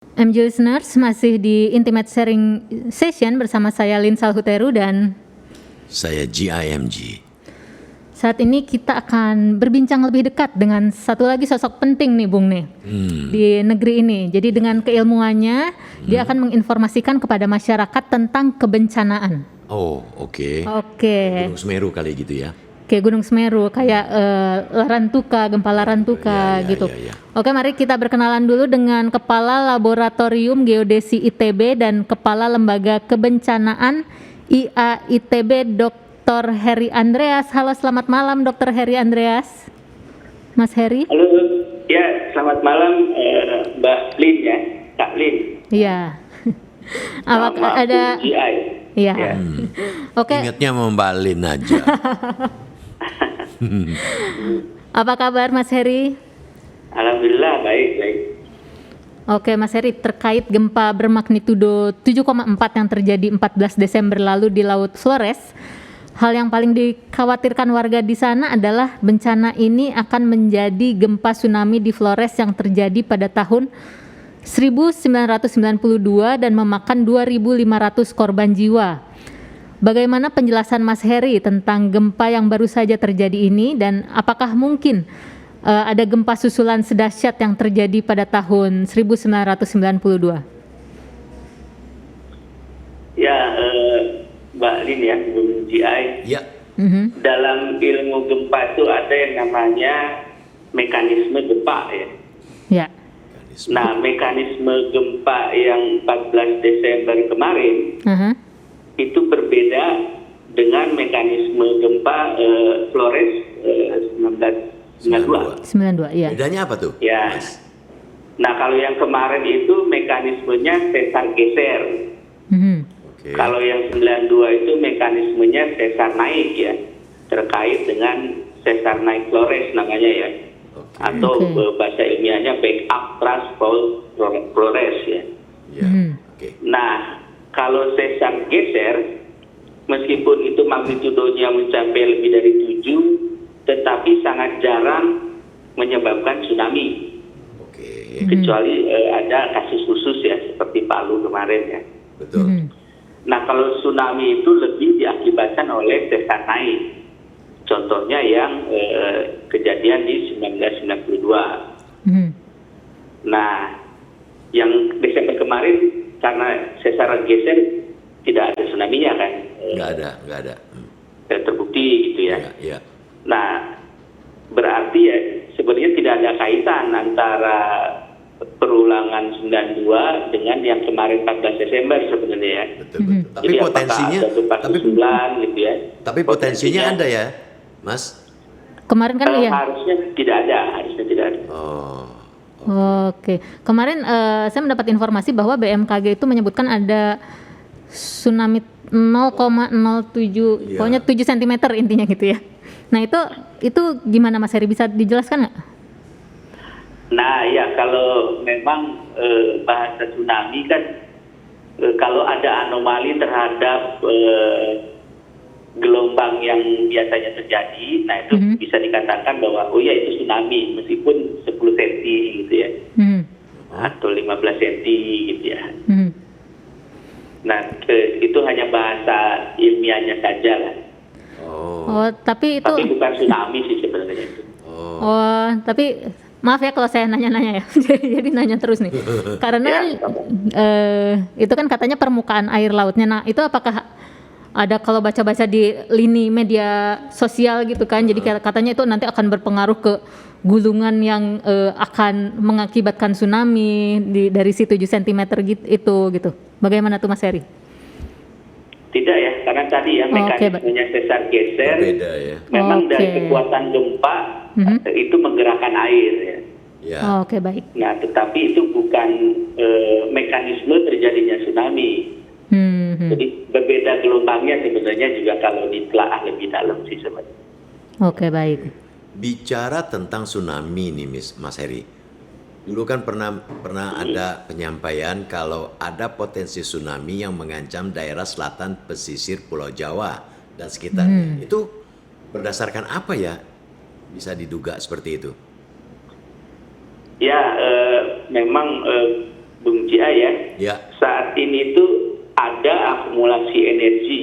MJ Listeners, masih di Intimate Sharing Session bersama saya Lin Salhuteru dan saya GIMG. Saat ini kita akan berbincang lebih dekat dengan satu lagi sosok penting nih Bung nih di negeri ini. Jadi dengan keilmuannya dia akan menginformasikan kepada masyarakat tentang kebencanaan. Oh, oke. Gunung Semeru kali gitu ya. Kayak Gunung Semeru, kayak Larantuka, gempa Larantuka gitu. Ya. Oke, mari kita berkenalan dulu dengan Kepala Laboratorium Geodesi ITB dan Kepala Lembaga Kebencanaan IA ITB, Dr. Heri Andreas. Halo, selamat malam Dr. Heri Andreas. Mas Heri. Halo, ya selamat malam Mbak Lin ya, Kak Lin. Iya. Apakah ada? Iya. Ya. Oke. Ingatnya mau Mbak Lin aja. Apa kabar Mas Heri? Alhamdulillah baik. Oke Mas Heri, terkait gempa bermagnitudo 7,4 yang terjadi 14 Desember lalu di Laut Flores, hal yang paling dikhawatirkan warga di sana adalah bencana ini akan menjadi gempa tsunami di Flores yang terjadi pada tahun 1992 dan memakan 2.500 korban jiwa. Bagaimana penjelasan Mas Heri tentang gempa yang baru saja terjadi ini dan apakah mungkin ada gempa susulan sedahsyat yang terjadi pada tahun 1992? Ya, Mbak Lin ya, Bung GI. Ya. Dalam ilmu gempa itu ada yang namanya mekanisme gempa ya. Ya. Nah, mekanisme gempa yang 14 Desember kemarin itu berbeda dengan mekanisme gempa Flores 1992. Iya. Bedanya apa tuh? Ya. Mas? Nah, kalau yang kemarin itu mekanismenya sesar geser. Oke. Kalau yang 92 itu mekanismenya sesar naik ya, terkait dengan sesar naik Flores namanya ya. Atau bahasa ilmiahnya backup thrust fault Flores ya. Ya. Oke. Nah, kalau sesar geser, meskipun itu magnitudonya mencapai lebih dari 7, tetapi sangat jarang menyebabkan tsunami. Oke. Kecuali ada kasus khusus ya, seperti Palu kemarin ya. Betul. Nah, kalau tsunami itu lebih diakibatkan oleh sesar naik. Contohnya yang kejadian di 1992. Nah, yang Desember kemarin karena sesar geser tidak ada tsunami-nya kan? Nggak ada. Terbukti gitu ya. Iya. Nah, berarti ya sebenarnya tidak ada kaitan antara perulangan 92 dengan yang kemarin 14 Desember sebenarnya ya. Betul. Tapi Jadi potensinya, gitu ya. tapi potensinya ada ya, Mas? Kemarin kan ya. Harusnya tidak ada. Oh. Oke. Kemarin saya mendapat informasi bahwa BMKG itu menyebutkan ada tsunami 0,07, pokoknya 7 cm intinya gitu ya. Nah itu gimana Mas Heri, bisa dijelaskan nggak? Nah ya, kalau memang bahasa tsunami kan kalau ada anomali terhadap gelombang yang biasanya terjadi, nah itu bisa dikatakan bahwa oh ya itu tsunami meskipun 10 cm gitu ya, atau 15 cm gitu ya. Nah itu hanya bahasa ilmiahnya saja lah. Tapi bukan tsunami sih sebenarnya itu. Tapi maaf ya kalau saya nanya-nanya ya. Jadi nanya terus nih. Karena itu kan katanya permukaan air lautnya. Nah, itu apakah ada, kalau baca-baca di lini media sosial gitu kan, jadi katanya itu nanti akan berpengaruh ke gulungan yang akan mengakibatkan tsunami dari si 7 cm gitu. Bagaimana tuh Mas Heri? Tidak ya, karena tadi ya mekanismenya sesar geser Berbeda ya. memang dari kekuatan gempa itu menggerakkan air ya. Oke, baik. Nah, tetapi itu bukan mekanisme terjadinya tsunami. Jadi berbeda gelombangnya sebenarnya juga kalau ditelaah lebih dalam sih sebenarnya. Oke, baik. Bicara tentang tsunami nih Mas Heri. Dulu kan pernah ada penyampaian kalau ada potensi tsunami yang mengancam daerah selatan pesisir Pulau Jawa dan sekitarnya. Itu berdasarkan apa ya bisa diduga seperti itu? Ya, memang Bung Cia ya, Ya. saat ini tuh ada akumulasi energi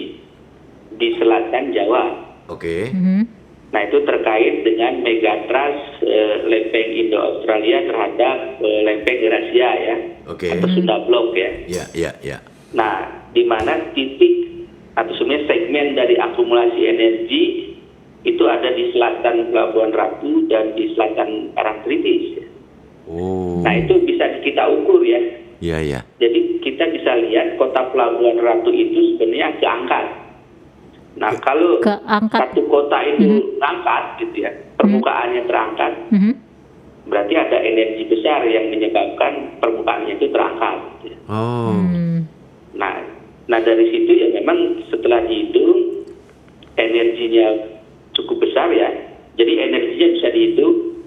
di selatan Jawa. Oke. Nah itu terkait dengan megatrust lempeng Indo-Australia terhadap lempeng Eurasia ya, Oke. atau Sunda Blok ya. Ya. Nah di mana titik atau sebenarnya segmen dari akumulasi energi itu ada di selatan Pelabuhan Ratu dan di selatan Parangtritis. Oh. Nah itu bisa kita ukur ya. Ya. Jadi kita bisa lihat kota Pelabuhan Ratu itu sebenarnya keangkat. Nah kalau Keangkat. satu kota itu ngangkat gitu ya, permukaannya terangkat, berarti ada energi besar yang menyebabkan permukaannya itu terangkat. Gitu ya. Oh. Nah dari situ ya memang setelah dihitung energinya cukup besar ya. Jadi energinya bisa dihitung.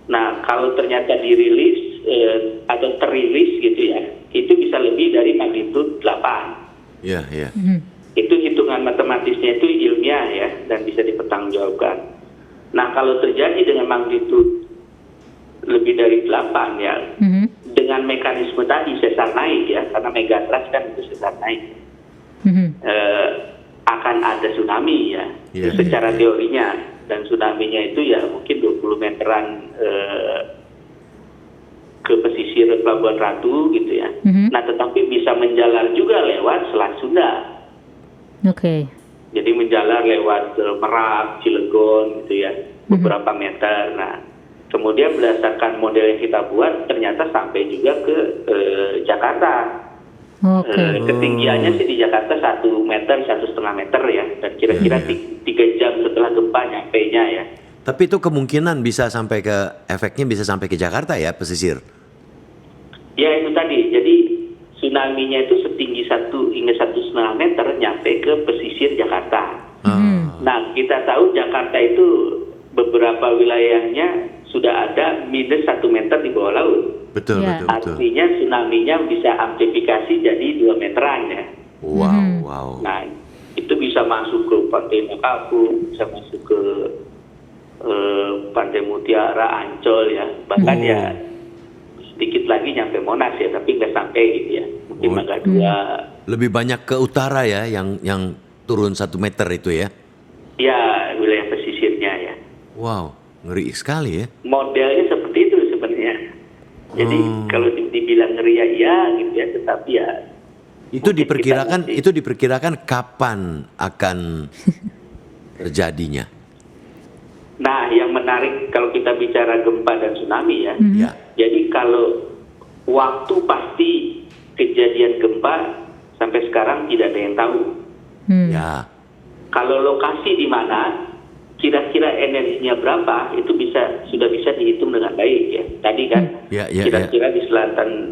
Nah kalau ternyata dirilis atau terilis gitu ya, itu bisa lebih dari magnitudo 8. Ya. Itu hitungan matematisnya itu ilmiah ya dan bisa dipertanggungjawabkan. Nah kalau terjadi dengan magnitudo lebih dari 8 ya, dengan mekanisme tadi sesar naik ya, karena megatrust kan itu sesar naik, akan ada tsunami ya, secara teorinya, dan tsunami-nya itu ya mungkin 20 meteran ke pesisir Pelabuhan Ratu gitu ya. Nah tetapi bisa menjalar juga lewat Selat Sunda. Oke. Jadi menjalar lewat Merak, Cilegon gitu ya, beberapa meter. Nah, kemudian berdasarkan model yang kita buat, ternyata sampai juga ke Jakarta. Oke. Ketinggiannya sih di Jakarta 1 meter, 1,5 meter ya, dan kira-kira 3 jam setelah gempa nyampe-nya ya. Tapi itu kemungkinan bisa sampai efeknya bisa sampai ke Jakarta ya, pesisir. Ya itu tadi, jadi tsunami-nya itu setinggi 1 hingga 1,5 meter nyampe ke pesisir Jakarta. Nah kita tahu Jakarta itu beberapa wilayahnya sudah ada minus 1 meter di bawah laut. Betul. Artinya tsunami-nya bisa amplifikasi jadi 2 meteran ya. Wow. Nah itu bisa masuk ke Pantai Makapu, bisa masuk ke Pantai Mutiara, Ancol ya. Bahkan ya sedikit lagi nyampe Monas ya, tapi nggak sampai gitu ya. Mungkin Mangga 2. Lebih banyak ke utara ya, yang turun 1 meter itu ya. Ya, wilayah pesisirnya ya. Wow, ngeri sekali ya. Modelnya seperti itu sebenarnya. Jadi kalau dibilang ngeri ya gitu ya, tetapi ya itu diperkirakan kapan akan terjadinya. Nah, yang menarik kalau kita bicara gempa dan tsunami ya. Jadi kalau waktu pasti kejadian gempa sampai sekarang tidak ada yang tahu. Ya. Kalau lokasi di mana, kira-kira energinya berapa, itu sudah bisa dihitung dengan baik ya. Tadi kan kira-kira di selatan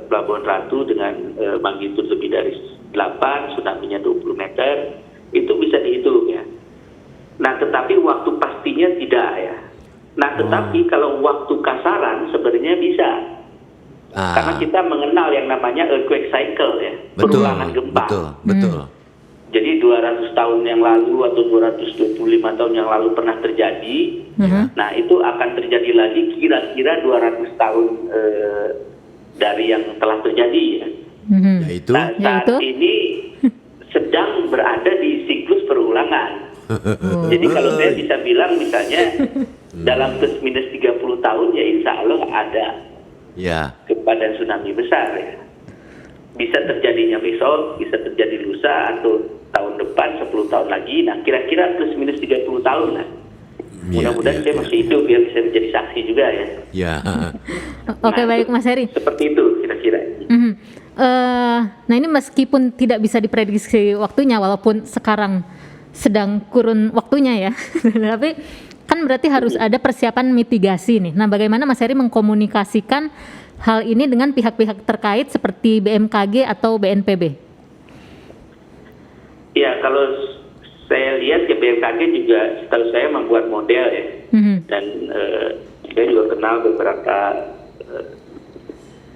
Pelabuhan Ratu dengan magnitudo lebih dari 8, tsunami-nya 20 meter, itu bisa dihitung ya. Nah, tetapi waktu pastinya tidak ya. Nah, tetapi kalau waktu kasaran sebenarnya bisa. Karena kita mengenal yang namanya earthquake cycle ya, perulangan gempa. Betul. Jadi 200 tahun yang lalu atau 225 tahun yang lalu pernah terjadi. Nah, itu akan terjadi lagi kira-kira 200 tahun dari yang telah terjadi ya. Nah, saat ini sedang berada di siklus perulangan. Jadi kalau saya bisa bilang misalnya dalam plus minus 30 tahun ya insya Allah ada gempa dan tsunami besar ya. Bisa terjadinya besok, bisa terjadi lusa atau tahun depan 10 tahun lagi. Nah kira-kira plus minus 30 tahun lah. Mudah-mudahan saya masih hidup ya, bisa menjadi saksi juga ya. Oke, baik Mas Heri. Seperti itu kira-kira. Nah ini meskipun tidak bisa diprediksi waktunya, walaupun sekarang sedang kurun waktunya ya, tapi kan berarti harus ada persiapan mitigasi nih. Nah bagaimana Mas Heri mengkomunikasikan hal ini dengan pihak-pihak terkait seperti BMKG atau BNPB? Ya kalau saya lihat ya BMKG juga setahu saya membuat model ya, dan saya juga kenal beberapa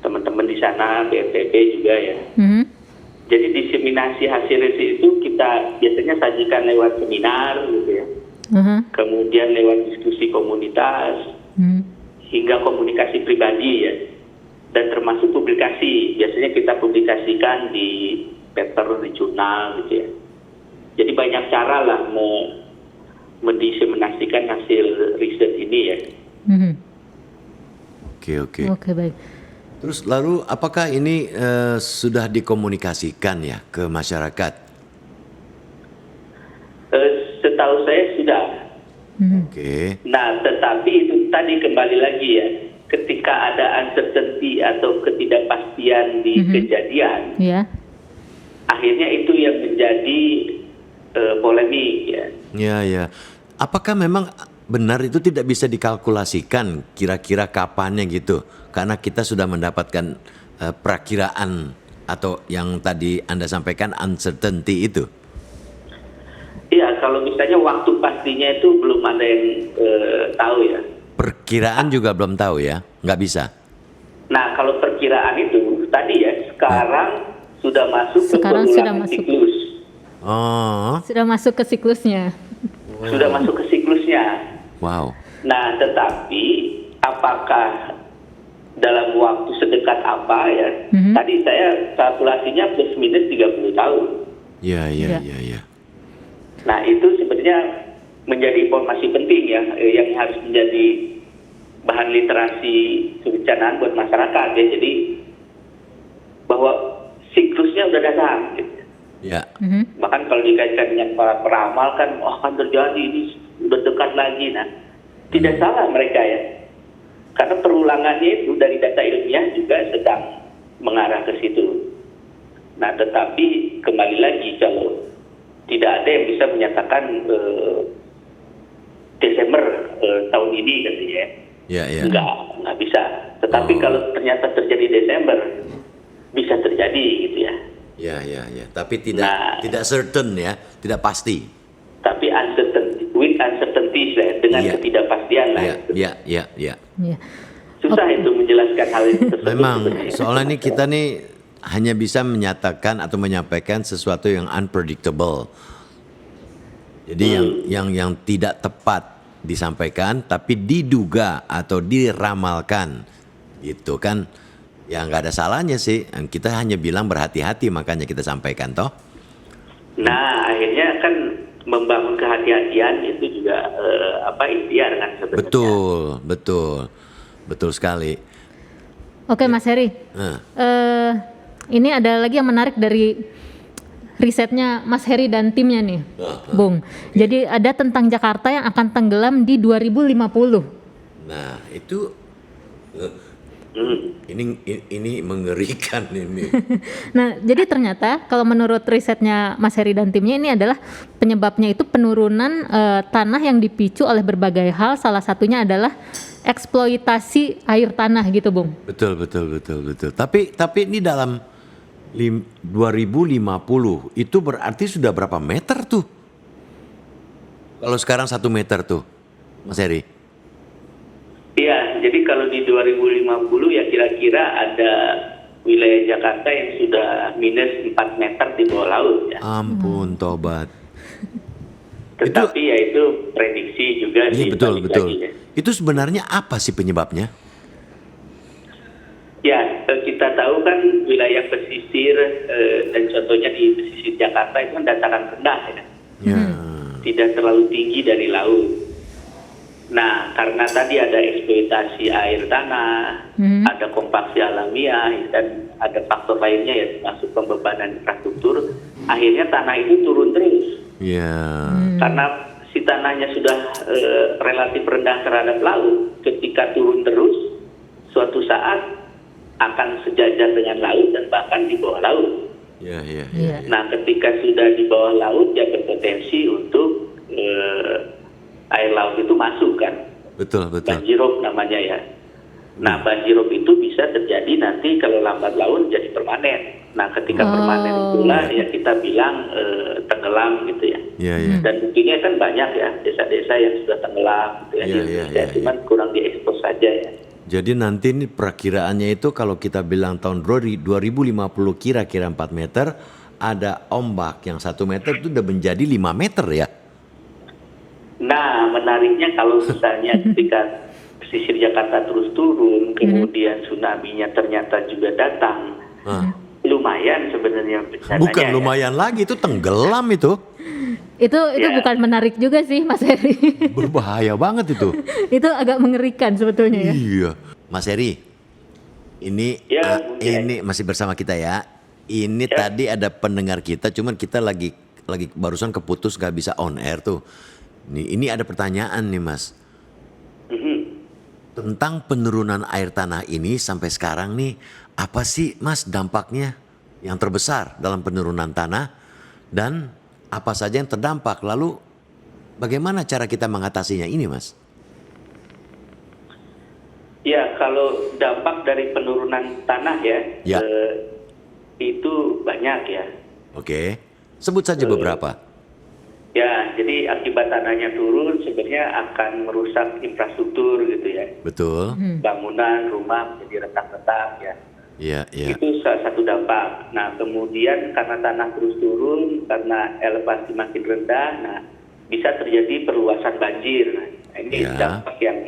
teman-teman di sana, BNPB juga ya. Jadi diseminasi hasil riset itu kita biasanya sajikan lewat seminar gitu ya. Kemudian lewat diskusi komunitas, hingga komunikasi pribadi ya. dan termasuk publikasi. Biasanya kita publikasikan di paper, di jurnal gitu ya. Jadi banyak cara lah mendiseminasikan hasil riset ini ya. Oke. Oke, baik. Terus lalu apakah ini sudah dikomunikasikan ya ke masyarakat? Setahu saya sudah. Oke. Nah, tetapi itu tadi kembali lagi ya, ketika ada uncertainty atau ketidakpastian di kejadian, Ya. akhirnya itu yang menjadi polemik ya. Ya. Apakah memang benar itu tidak bisa dikalkulasikan kira-kira kapannya gitu? Karena kita sudah mendapatkan perakiraan atau yang tadi Anda sampaikan uncertainty itu. Iya, kalau misalnya waktu pastinya itu belum ada yang tahu ya. Perkiraan juga belum tahu ya, nggak bisa. Nah, kalau perkiraan itu tadi ya, sekarang sudah masuk Sekarang ke sudah perulangan masuk. siklus. Oh, Sudah masuk ke siklusnya. Sudah masuk ke siklusnya. wow. Nah, tetapi apakah dalam waktu sedekat apa ya? Tadi saya kalkulasinya plus minus 30 tahun. Ya. Nah, itu sebenarnya menjadi informasi penting ya, yang harus menjadi bahan literasi kebencanaan buat masyarakat ya. Jadi bahwa siklusnya udah datang gitu. Ya. Bahkan kalau dikaitkan dengan para peramal kan, akan terjadi ini udah dekat lagi. Nah, tidak salah mereka ya, karena perulangannya itu dari data ilmiah juga sedang mengarah ke situ. Nah, tetapi kembali lagi kalau tidak ada yang bisa menyatakan Desember tahun ini katanya ya. Ya. Nggak bisa. Tetapi kalau ternyata terjadi Desember, bisa terjadi gitu ya. Ya. Tapi tidak Nah. certain ya, tidak pasti. Tapi uncertainty lah, dengan Iya. ketidakpastian lah. Ya. Ya. Susah itu menjelaskan hal itu. Memang soalnya nih kita nih hanya bisa menyatakan atau menyampaikan sesuatu yang unpredictable. Jadi yang tidak tepat disampaikan tapi diduga atau diramalkan. Gitu kan. Ya nggak ada salahnya sih. Kita hanya bilang berhati-hati, makanya kita sampaikan toh. Nah, akhirnya kan membangun kehati-hatian itu juga ikhtiar kan sebenarnya. Betul sekali. Oke, Mas Heri. Ini ada lagi yang menarik dari risetnya Mas Heri dan timnya nih, Bung. Jadi ada tentang Jakarta yang akan tenggelam di 2050. Nah, itu ini mengerikan ini. Nah, jadi ternyata kalau menurut risetnya Mas Heri dan timnya ini adalah penyebabnya itu penurunan tanah yang dipicu oleh berbagai hal. Salah satunya adalah eksploitasi air tanah gitu, Bung. Betul. Tapi ini dalam 2050 itu berarti sudah berapa meter tuh? Kalau sekarang 1 meter tuh, Mas Heri? Iya, jadi kalau di 2050 ya kira-kira ada wilayah Jakarta yang sudah minus 4 meter di bawah laut ya. Ampun, tobat. Tetapi ya itu prediksi juga Iya, sih. betul. Lagi, ya. Itu sebenarnya apa sih penyebabnya? Ya, kita tahu kan wilayah pesisir dan contohnya di pesisir Jakarta itu kan dataran rendah ya. Ya. Tidak terlalu tinggi dari laut. Nah, karena tadi ada eksploitasi air tanah, ada kompaksi alamiah, dan ada faktor lainnya ya termasuk pembebanan infrastruktur, akhirnya tanah itu turun terus. Ya. Karena si tanahnya sudah relatif rendah terhadap laut, ketika turun terus, suatu saat akan sejajar dengan laut dan bahkan di bawah laut. Ya. Nah, ketika sudah di bawah laut, ya berpotensi untuk air laut itu masuk kan. Betul. Banjirop namanya ya. Nah, banjirop itu bisa terjadi nanti kalau lambat laun jadi permanen. Nah, ketika permanen itulah ya kita bilang tenggelam gitu ya. Iya. Dan buktinya kan banyak ya desa-desa yang sudah tenggelam gitu ya. Iya. Cuman kurang diekspos saja ya. Jadi nanti ini perakiraannya itu kalau kita bilang tahun 2050 kira-kira 4 meter, ada ombak yang 1 meter itu udah menjadi 5 meter ya. Nah, menariknya kalau misalnya ketika pesisir Jakarta terus turun, kemudian tsunami-nya ternyata juga datang. Lumayan sebenarnya bencananya. Bukan lumayan lagi, itu tenggelam itu. Itu Ya. bukan menarik juga sih Mas Heri. Berbahaya banget itu. Itu agak mengerikan sebetulnya ya. Iya. Mas Heri, ini Ya, ini masih bersama kita ya. Ini tadi ada pendengar kita, cuman kita lagi barusan keputus gak bisa on air tuh. Ini ada pertanyaan nih Mas. Tentang penurunan air tanah ini sampai sekarang nih, apa sih Mas dampaknya yang terbesar dalam penurunan tanah dan apa saja yang terdampak? Lalu bagaimana cara kita mengatasinya ini Mas? Ya, kalau dampak dari penurunan tanah ya, Ya. itu banyak ya. Oke, sebut saja beberapa. Ya, jadi akibat tanahnya turun sebenarnya akan merusak infrastruktur gitu ya. Betul. Bangunan, rumah menjadi retak-retak ya. Iya, iya. Itu salah satu dampak. Nah, kemudian karena tanah terus turun, karena elevasi makin rendah, nah bisa terjadi perluasan banjir. Nah, ini Ya. dampak yang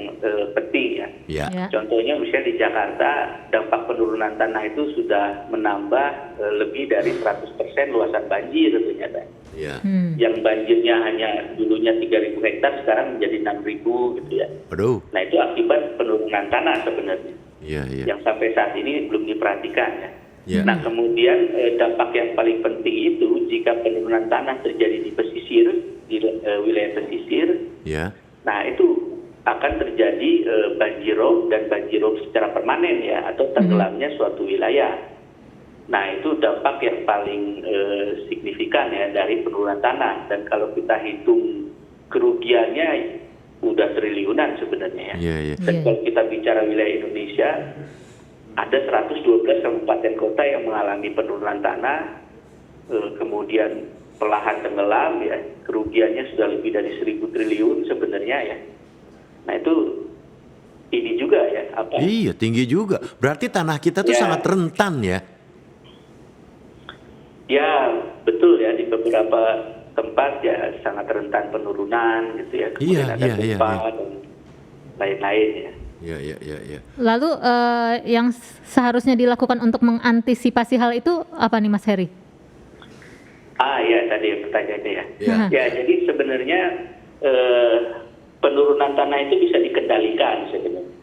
penting ya. Iya. Ya. Contohnya misalnya di Jakarta, dampak penurunan tanah itu sudah menambah lebih dari 100% luasan banjir ternyata. Iya. Yang banjirnya hanya dulunya 3.000 hektar, sekarang menjadi 6.000 gitu ya. Aduh. Nah itu akibat penurunan tanah sebenarnya. Iya, iya. Yang sampai saat ini belum diperhatikan ya. Iya. Nah kemudian dampak yang paling penting itu jika penurunan tanah terjadi di pesisir, di wilayah pesisir, Iya. nah itu akan terjadi banjirop dan banjirop secara permanen ya, atau tenggelamnya suatu wilayah. Nah itu dampak yang paling signifikan ya dari penurunan tanah, dan kalau kita hitung kerugiannya udah triliunan sebenarnya ya. Iya, iya. Dan kalau kita bicara wilayah Indonesia, ada 112 kabupaten kota yang mengalami penurunan tanah, kemudian perlahan tenggelam ya, kerugiannya sudah lebih dari 1.000 triliun sebenarnya ya. Nah itu ini juga ya apa? Iya, tinggi juga. Berarti tanah kita tuh Ya. sangat rentan ya. Ya betul ya, di beberapa tempat ya sangat rentan penurunan gitu ya. Kemudian Iya, ada iya, iya, gempa iya. dan lain-lain ya. Iya, iya, iya, iya. Lalu yang seharusnya dilakukan untuk mengantisipasi hal itu apa nih Mas Heri? Ya tadi pertanyaannya ya. Iya. Ya jadi sebenarnya penurunan tanah itu bisa dikendalikan sebenarnya.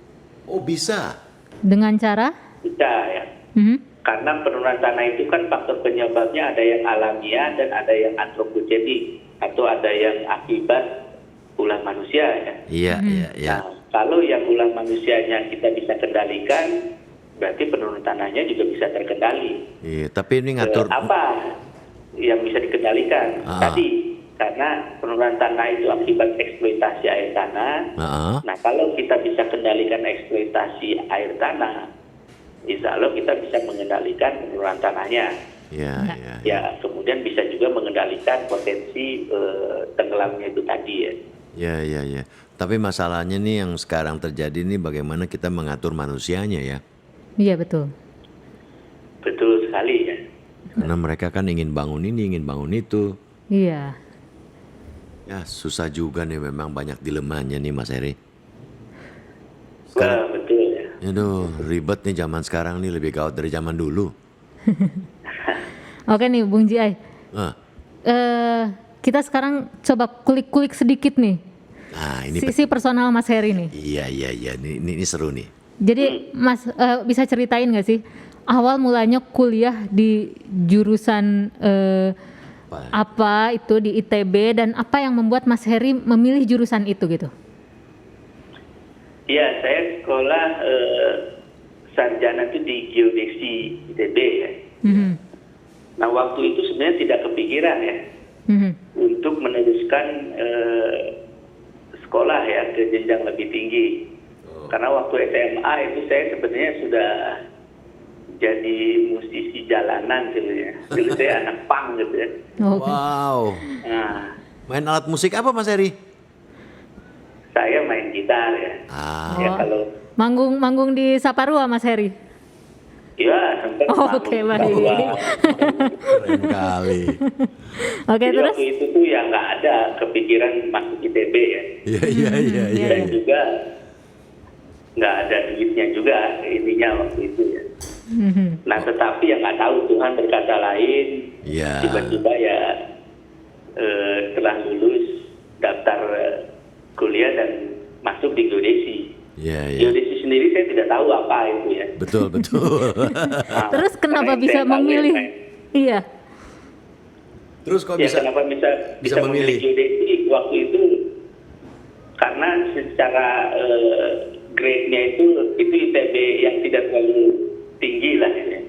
Oh, bisa. Dengan cara? Bisa ya. Mhm. Karena penurunan tanah itu kan faktor penyebabnya ada yang alamiah dan ada yang antropogenik, atau ada yang akibat ulah manusia ya. Iya, iya, iya. Nah, kalau yang ulah manusianya kita bisa kendalikan, berarti penurunan tanahnya juga bisa terkendali. Iya, tapi ini ngatur. Apa yang bisa dikendalikan? Tadi, karena penurunan tanah itu akibat eksploitasi air tanah. Heeh. Nah, kalau kita bisa kendalikan eksploitasi air tanah, insya Allah kita bisa mengendalikan penurunan tanahnya. Iya, iya. Ya, kemudian bisa juga mengendalikan potensi tenggelamnya itu tadi ya. Iya, iya, iya. Tapi masalahnya nih yang sekarang terjadi nih bagaimana kita mengatur manusianya ya. Iya betul. Betul sekali ya. Karena mereka kan ingin bangun ini, ingin bangun itu. Iya. Ya, susah juga nih, memang banyak dilemanya nih Mas Heri. Wah, betul ya. Aduh, ribet nih zaman sekarang nih, lebih gawat dari zaman dulu. Oke nih Bung Ji Ai. Ah, Kita sekarang coba kulik-kulik sedikit nih nah ini sisi personal Mas Heri nih. iya, iya, iya. Ini seru nih. Jadi Mas bisa ceritain nggak sih awal mulanya kuliah di jurusan apa itu di ITB, dan apa yang membuat Mas Heri memilih jurusan itu gitu? Ya, saya sekolah sarjana itu di geodeksi ITB ya. Mhm. Nah, waktu itu sebenarnya tidak kepikiran ya Mhm. untuk meneruskan sekolah ya ke jenjang lebih tinggi. Karena waktu SMA itu saya sebenarnya sudah jadi musisi jalanan gitu ya. Dulu saya anak punk gitu ya. Oh, Wow. Nah, Main alat musik apa Mas Heri? saya main gitar ya. Ya Oh. kalau Manggung di Saparua Mas Heri. ya sempat Oh, manggung oke, di baik. Papua. Keren kali. Oke, Jadi terus? waktu itu tuh ya nggak ada kepikiran masuk ITB ya. Iya, iya, iya, iya. Dan juga nggak ada duitnya juga ininya waktu itu ya. Mhm. Nah tetapi yang nggak tahu Tuhan berkata lain, Ya. tiba-tiba ya setelah lulus daftar kuliah dan masuk di geodesi. Ya, ya. Geodesi sendiri saya tidak tahu apa itu ya. Betul, betul. Nah, Terus kenapa karena bisa saya tahu memilih? ya, Iya. Terus kok ya bisa kenapa bisa memilih geodesi waktu itu karena secara grade-nya itu ITB yang tidak terlalu tinggi lah ya.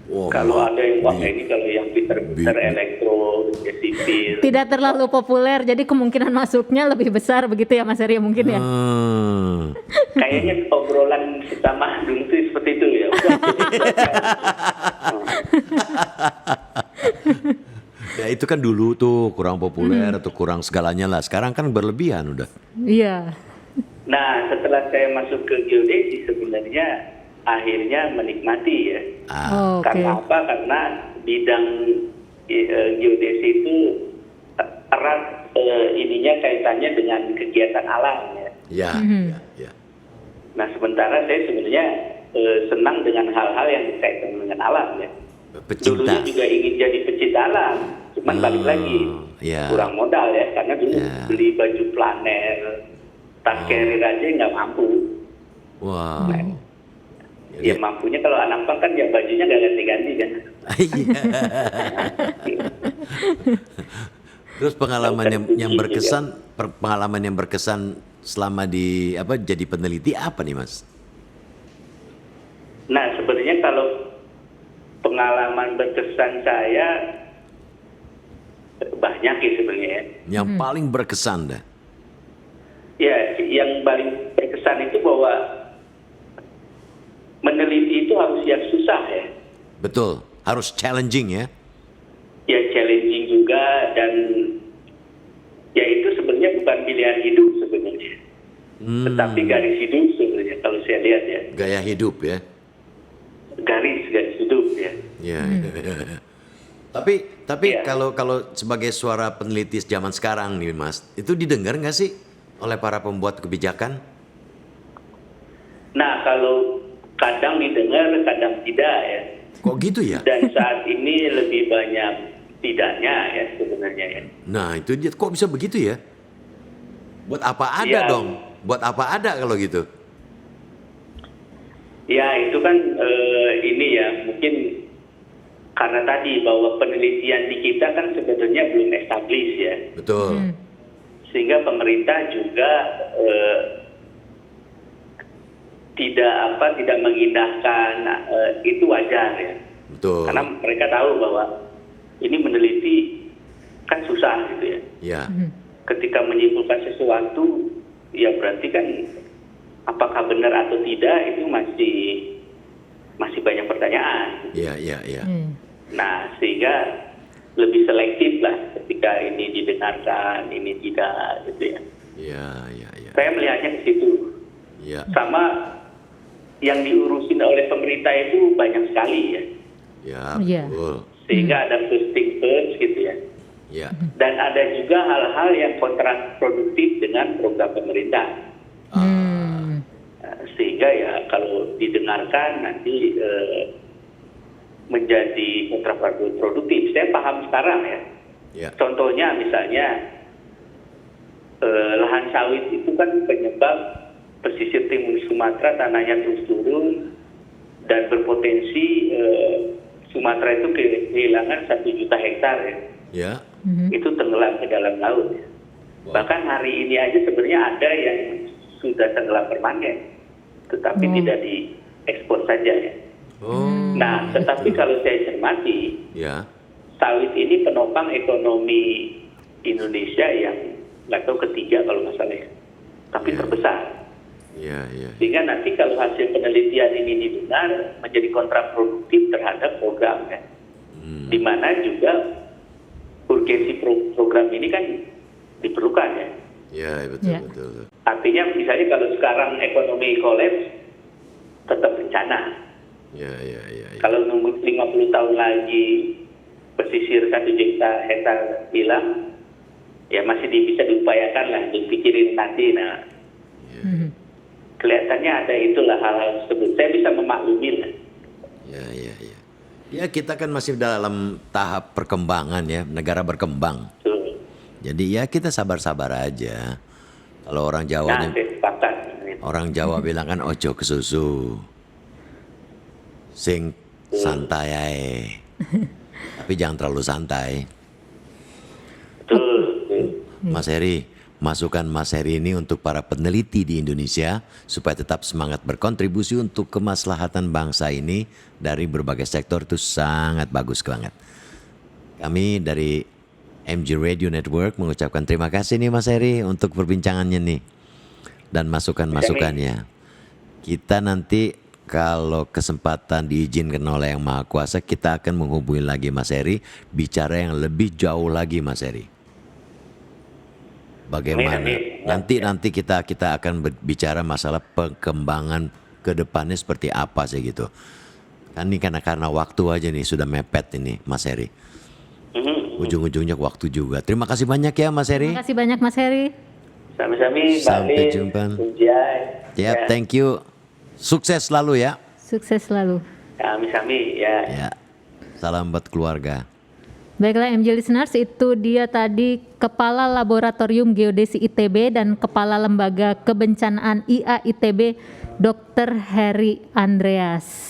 Wow. Kalau ada yang wah Bi- ini kalau yang pinter-pinter bi- elektro, sipil. Tidak terlalu populer, jadi kemungkinan masuknya lebih besar begitu ya Mas Heri mungkin ya. Kayaknya obrolan sesama dulu tuh seperti itu ya. Ya itu kan dulu tuh kurang populer atau kurang segalanya lah. Sekarang kan berlebihan udah. Iya. Nah, setelah saya masuk ke geodesi sebenarnya akhirnya menikmati ya. Ah, Oke. Karena apa? Karena bidang geodesi itu erat ininya kaitannya dengan kegiatan alam ya. ya, Mhm. ya. Nah, sementara saya sebenarnya senang dengan hal-hal yang berkaitan dengan alam ya. Pecinta. Dulunya juga ingin jadi pecinta alam, cuman balik lagi ya. kurang modal ya, karena dulu Ya. beli baju flanel, tas carrier aja nggak mampu. Wow. Ya mampunya kalau anak pang kan ya bajunya nggak ganti-ganti kan. Iya. Terus pengalaman yang berkesan, pengalaman yang berkesan selama di jadi peneliti apa nih Mas? Nah sebenarnya kalau pengalaman berkesan saya banyak ya sebenarnya ya. Yang paling berkesan dah. Ya yang paling berkesan itu bahwa meneliti itu harus yang susah ya. Betul, harus challenging ya. Ya challenging juga dan ya itu sebenarnya bukan pilihan hidup sebenarnya. Tetapi garis hidup sebenarnya kalau saya lihat ya. Gaya hidup ya. Garis hidup ya. Ya. Tapi Iya. kalau sebagai suara peneliti zaman sekarang nih Mas, itu didengar nggak sih oleh para pembuat kebijakan? Nah kalau kadang didengar, kadang tidak ya. Kok gitu ya? Dan saat ini lebih banyak tidaknya ya sebenarnya ya. Nah itu dia, kok bisa begitu ya? Buat apa ada Ya. dong? Buat apa ada kalau gitu? Ya itu kan ini ya mungkin karena tadi bahwa penelitian di kita kan sebenarnya belum established ya. Betul. Sehingga pemerintah juga tidak mengindahkan itu wajar ya. Betul. Karena mereka tahu bahwa ini meneliti kan susah gitu ya. Ya. Ketika menyimpulkan sesuatu ya berarti kan apakah benar atau tidak itu masih banyak pertanyaan. Ya. Nah sehingga lebih selektif lah ketika ini didengarkan, ini tidak gitu ya. Ya. Saya melihatnya ke situ. Ya. Sama yang diurusin oleh pemerintah itu banyak sekali ya. Ya. Iya. Betul. Sehingga ada first thing first gitu ya. Ya. Dan ada juga hal-hal yang kontraproduktif dengan program pemerintah. Sehingga ya kalau didengarkan nanti menjadi kontraproduktif. Saya paham sekarang ya. Ya. Contohnya misalnya lahan sawit itu kan penyebab pesisir timur Sumatera tanahnya terus turun dan berpotensi Sumatera itu kehilangan 1 juta hektar ya. Ya. Itu tenggelam ke dalam laut. Ya. Wow. Bahkan hari ini aja sebenarnya ada yang sudah tenggelam permanen, tetapi tidak diekspor saja ya. Oh. Nah, tetapi kalau saya cermati, Ya. sawit ini penopang ekonomi Indonesia yang nggak tahu ketiga kalau nggak salah ya, tapi Ya. terbesar. Ya. Sehingga nanti kalau hasil penelitian ini didengar menjadi kontraproduktif terhadap program kan, di mana juga urgensi program ini kan diperlukan ya. Ya, betul, Ya. betul. Artinya misalnya kalau sekarang ekonomi kolaps, tetap bencana. Ya. Kalau nunggu 50 tahun lagi pesisir 1 juta hektar hilang, ya masih bisa diupayakan lah, dipikirin nanti. Nah, kelihatannya ada itulah hal-hal tersebut. Saya bisa memaklumi lah. Ya, ya, ya. Ya, kita kan masih dalam tahap perkembangan ya, negara berkembang. Betul. Jadi ya kita sabar-sabar aja. Kalau orang Nah, Jawanya, saya sepakat. orang Jawa bilang kan ojo ke susu. Sing santai ae. Tapi jangan terlalu santai. Betul. Mas Heri, masukan Mas Heri ini untuk para peneliti di Indonesia supaya tetap semangat berkontribusi untuk kemaslahatan bangsa ini dari berbagai sektor itu sangat bagus banget. Kami dari MG Radio Network mengucapkan terima kasih nih Mas Heri untuk perbincangannya nih dan masukan-masukannya. Kita nanti kalau kesempatan diizinkan oleh Yang Maha Kuasa, kita akan menghubungi lagi Mas Heri, bicara yang lebih jauh lagi Mas Heri. Bagaimana? Nanti kita akan berbicara masalah perkembangan ke depannya seperti apa sih gitu. Kan ini karena waktu aja nih sudah mepet ini Mas Heri. Ujung-ujungnya waktu juga. Terima kasih banyak ya Mas Heri. Terima kasih banyak Mas Heri. Sami-sami. Sampai jumpa. Ya, thank you. Sukses selalu ya. Sukses selalu. Sami-sami ya. Ya. Salam buat keluarga. Baiklah MG listeners, itu dia tadi Kepala Laboratorium Geodesi ITB dan Kepala Lembaga Kebencanaan IA ITB Dr. Heri Andreas.